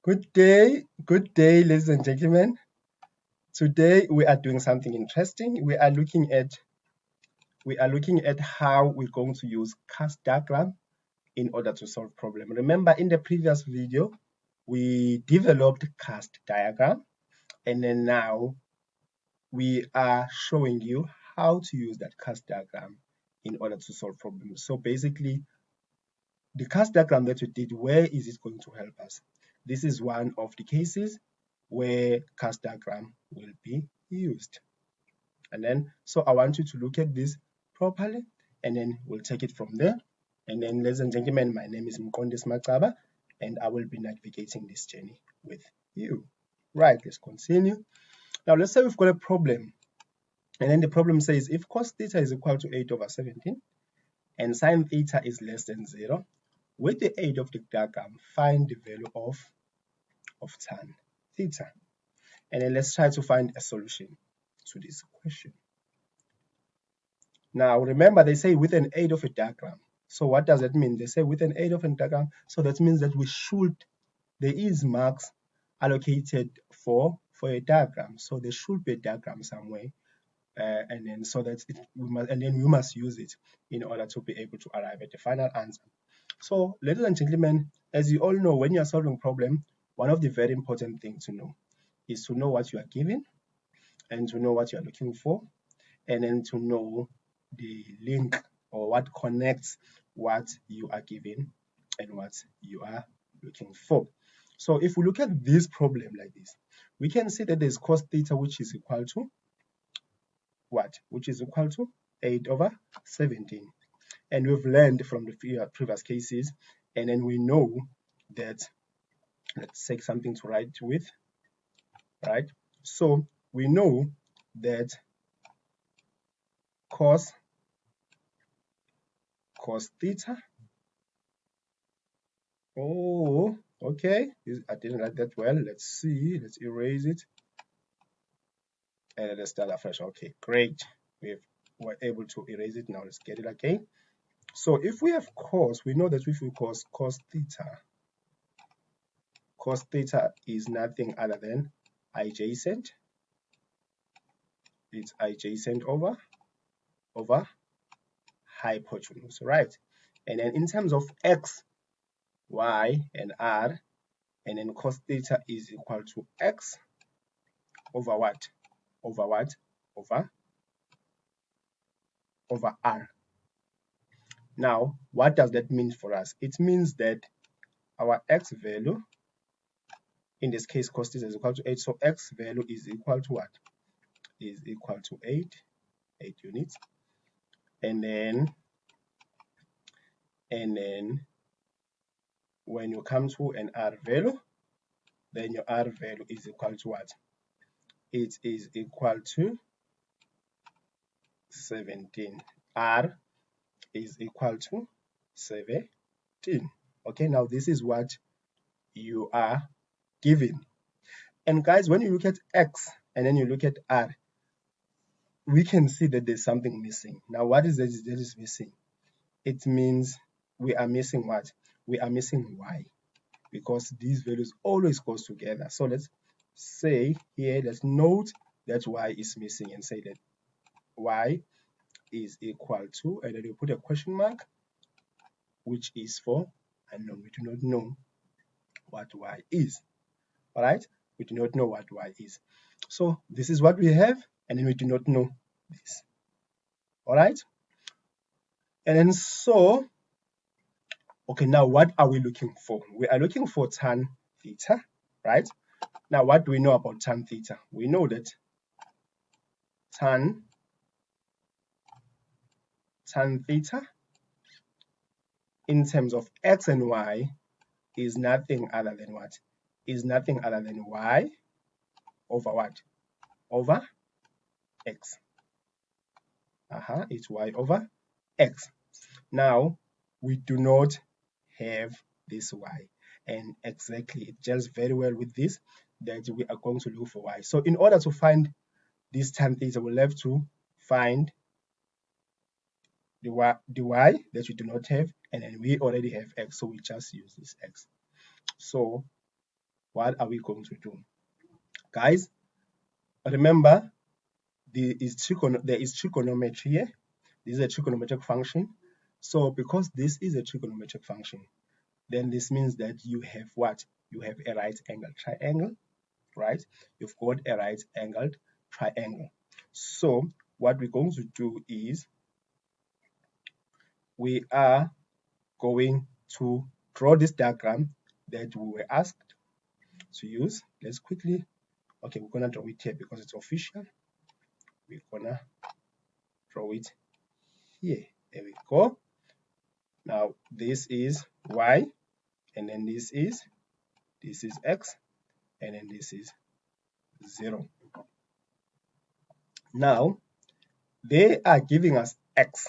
Good day, ladies and gentlemen. Today we are doing something interesting. We are looking at how we're going to use cast diagram in order to solve problem. Remember, in the previous video, we developed cast diagram, and then now we are showing you how to use that cast diagram in order to solve problems. So basically, the cast diagram that we did, where is it going to help us? This is one of the cases where cast diagram will be used. And then, so I want you to look at this properly, and then we'll take it from there. And then, ladies and gentlemen, my name is Mkondes Macaba, and I will be navigating this journey with you. Right, let's continue. Now, let's say we've got a problem. And then the problem says, if cos theta is equal to 8/17, and sine theta is less than 0, with the aid of the diagram, find the value of tan theta. And then let's try to find a solution to this question. Now, remember, they say with an aid of a diagram. So what does that mean? They say with an aid of a diagram. So that means that there is marks allocated for a diagram. So there should be a diagram somewhere. And then so that we must use it in order to be able to arrive at the final answer. So, ladies and gentlemen, as you all know, when you are solving a problem, one of the very important things to know is to know what you are given, and to know what you are looking for, and then to know the link or what connects what you are given and what you are looking for. So if we look at this problem like this, we can see that there's cos theta, which is equal to what? Which is equal to 8/17. And we've learned from the previous cases, and then we know that, let's take something to write with, right? So we know that cos theta, oh, okay, I didn't write that well. Let's see, let's erase it, and let's start afresh. Okay, great, we're able to erase it. Now let's get it again. So if we have cos, we know that if we cos theta is nothing other than adjacent. It's adjacent over hypotenuse, right? And then in terms of x, y, and r, and then cos theta is equal to x over what? Over r. Now, what does that mean for us? It means that our x value, in this case, cos theta is equal to 8. So x value is equal to what? Is equal to 8 units. And then when you come to an r value, then your r value is equal to what? It is equal to 17. R is equal to 17. Okay, now this is what you are given. And guys, when you look at x and then you look at r, we can see that there's something missing. Now, what is that is missing? It means we are missing what? We are missing y, because these values always goes together. So let's say here, let's note that y is missing and say that y is equal to, and then you put a question mark, which is for unknown. We do not know what y is. All right, we do not know what y is. So this is what we have, and then we do not know this. All right, and then so, okay, now what are we looking for? We are looking for tan theta, right? Now, what do we know about tan theta? We know that tan theta in terms of x and y is nothing other than what? Is nothing other than y over what? Over x. It's y over x. Now, we do not have this y. And exactly, it gels very well with this, that we are going to look for y. So in order to find this tan theta, we'll have to find the y that we do not have, and then we already have x, so we just use this x. So what are we going to do? Guys, remember there is trigonometry here. This is a trigonometric function. So because this is a trigonometric function, then this means that you have what? You have a right angle triangle, right? You've got a right angled triangle. So what we're going to do is we are going to draw this diagram that we were asked to use. Let's quickly, okay, we're gonna draw it here because it's official. We're gonna draw it here. There we go. Now this is y, and then this is x, and then this is 0. Now they are giving us x,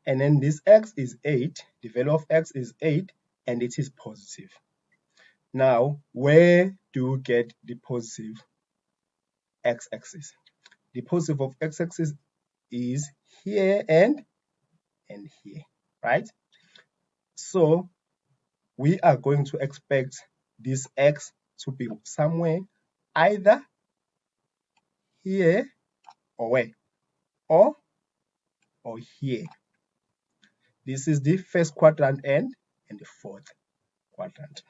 and then this x is 8. The value of x is 8, and it is positive. Now, where do you get the positive x-axis? The positive of x-axis is here and here, right? So we are going to expect this x to be somewhere either here or where, or here. This is the first quadrant and the fourth quadrant.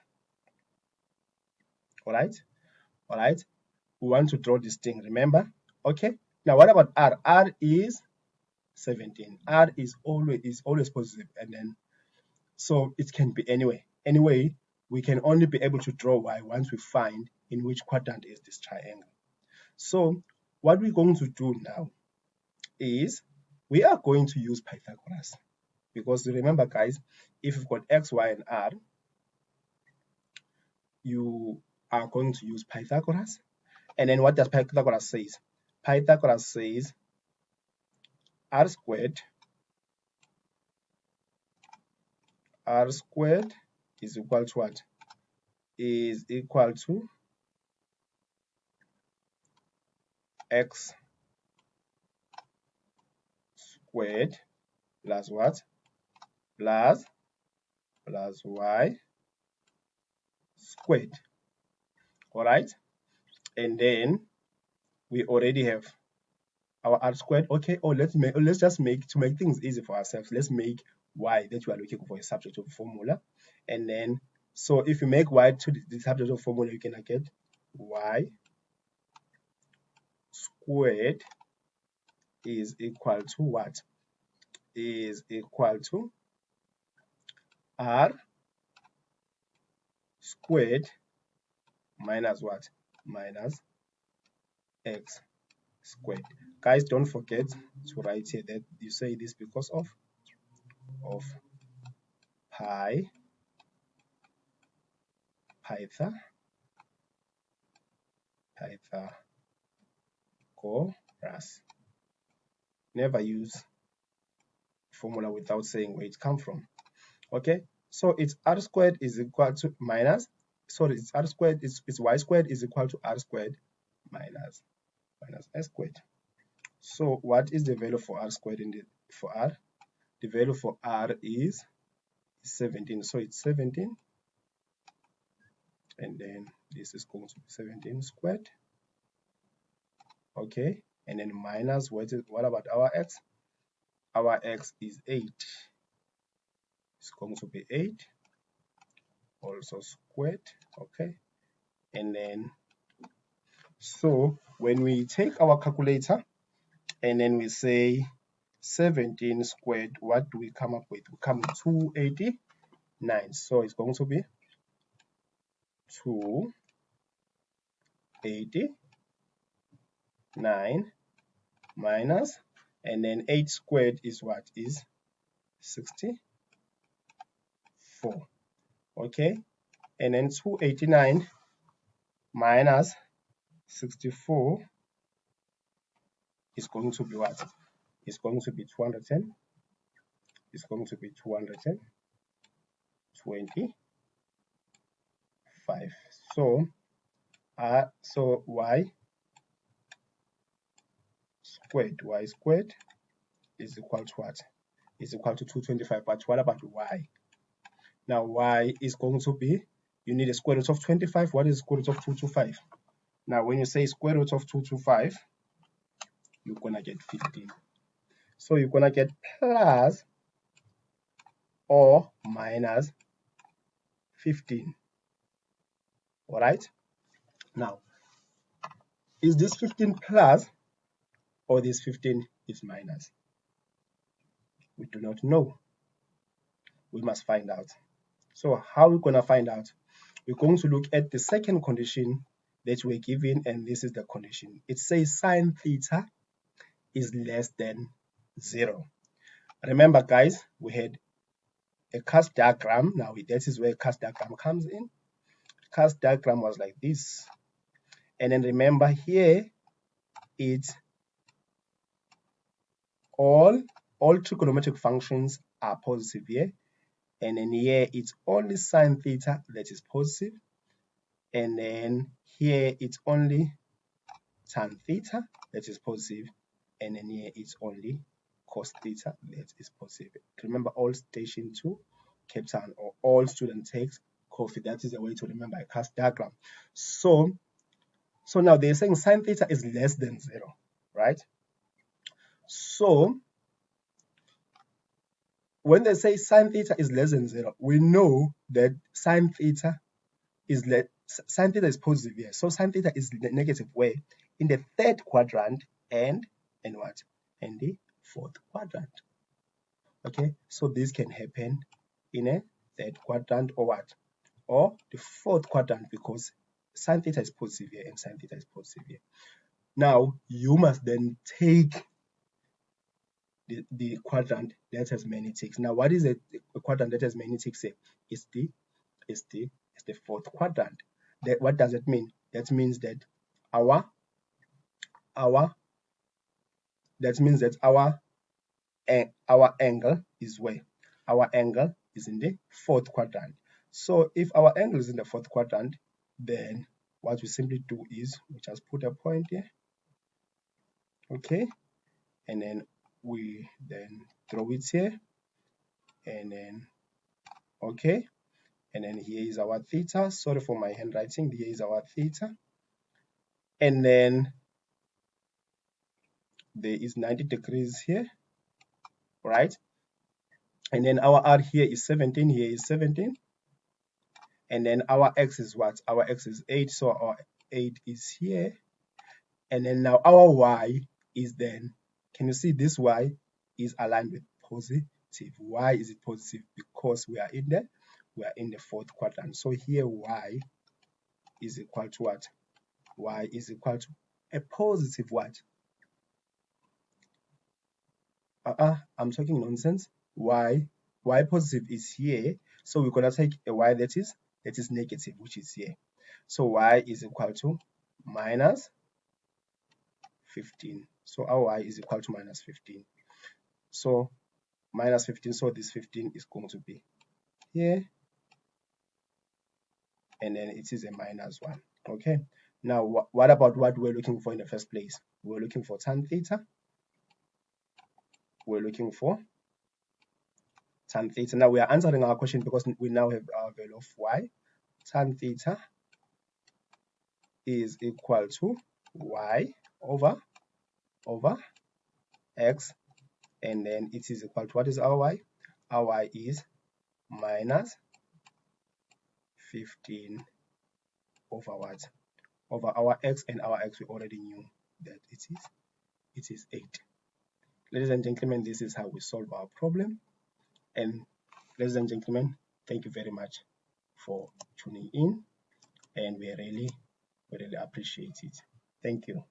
All right. We want to draw this thing, remember? Okay. Now what about r? R is 17. R is always positive, and then so it can be anywhere. Anyway, we can only be able to draw y once we find in which quadrant is this triangle. So what we're going to do now is we are going to use Pythagoras, because remember guys, if you've got x, y, and r, you are going to use Pythagoras. And then what does Pythagoras say? Pythagoras says r squared is equal to what? Is equal to x squared plus what? Plus y squared. All right. And then we already have our r squared. Okay. Or let's just make, to make things easy for ourselves, let's make y that we are looking for a subject of the formula. And then so if you make y to the subject of formula, you can get y squared is equal to what? Is equal to r squared minus what? Minus x squared. Guys, don't forget to write here that you say this because of Pythagoras. Never use formula without saying where it comes from. Okay, so it's r squared is equal to minus, sorry, it's r squared, it's y squared is equal to r squared minus s squared. So what is the value for r squared in for r? The value for r is 17. So it's 17, and then this is going to be 17 squared. Okay, and then minus what about our x? Our x is 8. It's going to be 8 also squared. Okay, and then so when we take our calculator and then we say 17 squared, what do we come up with? We come with 289. So it's going to be 289 minus, and then 8 squared is what? Is 64. Okay, and then 289 minus 64 is going to be what? It's going to be 210. It's going to be 225. So y squared is equal to what? Is equal to 225. But what about y? Now y is going to be you need a square root of 25. What is square root of 225? Now, when you say square root of 225, you're gonna get 15. So you're gonna get plus or minus 15. All right. Now, is this 15 plus or this 15 is minus? We do not know. We must find out. So how are we going to find out? We're going to look at the second condition that we're given, and this is the condition. It says sine theta is less than 0. Remember, guys, we had a cast diagram. Now, that is where cast diagram comes in. Cast diagram was like this. And then remember here, it's all trigonometric functions are positive here. And then here, it's only sine theta that is positive. And then here, it's only tan theta that is positive, and then here it's only cos theta that is positive. Remember, all station 2 Cape Town, or all student takes coffee. That is a way to remember a cast diagram. So now they're saying sine theta is less than 0, right? So when they say sine theta is less than 0, we know that sine theta is positive here. So sine theta is the negative way in the third quadrant and what? And the fourth quadrant. Okay, so this can happen in a third quadrant or what? Or the fourth quadrant, because sine theta is positive here and sine theta is positive here. Now you must then take the quadrant that has many ticks. Now, what is a quadrant that has many ticks here? It's the fourth quadrant. What does it mean? That means that our angle is where? Our angle is in the fourth quadrant. So if our angle is in the fourth quadrant, then what we simply do is we just put a point here, okay, and then we then throw it here, and then okay, and then here is our theta. Sorry for my handwriting. Here is our theta, and then there is 90 degrees here, right? And then our r here is 17, here is 17. And then our x is what? Our x is 8, so our 8 is here. And then now our y is then, can you see this y is aligned with positive? Why is it positive? Because we are in the fourth quadrant. So here y is equal to what? Y is equal to a positive what? I'm talking nonsense. Y positive is here, so we're gonna take a y that is negative, which is here. So y is equal to minus 15. So our y is equal to minus 15. So minus 15, so this 15 is going to be here, and then it is a minus 1. Okay, now what about what we're looking for in the first place? We're looking for tan theta. We're looking for tan theta. Now we are answering our question because we now have our value of y. Tan theta is equal to y over x, and then it is equal to, what is our y? Our y is minus 15 over what? Over our x, and our x we already knew that it is 8. Ladies and gentlemen, this is how we solve our problem. And ladies and gentlemen, thank you very much for tuning in, and we really appreciate it. Thank you.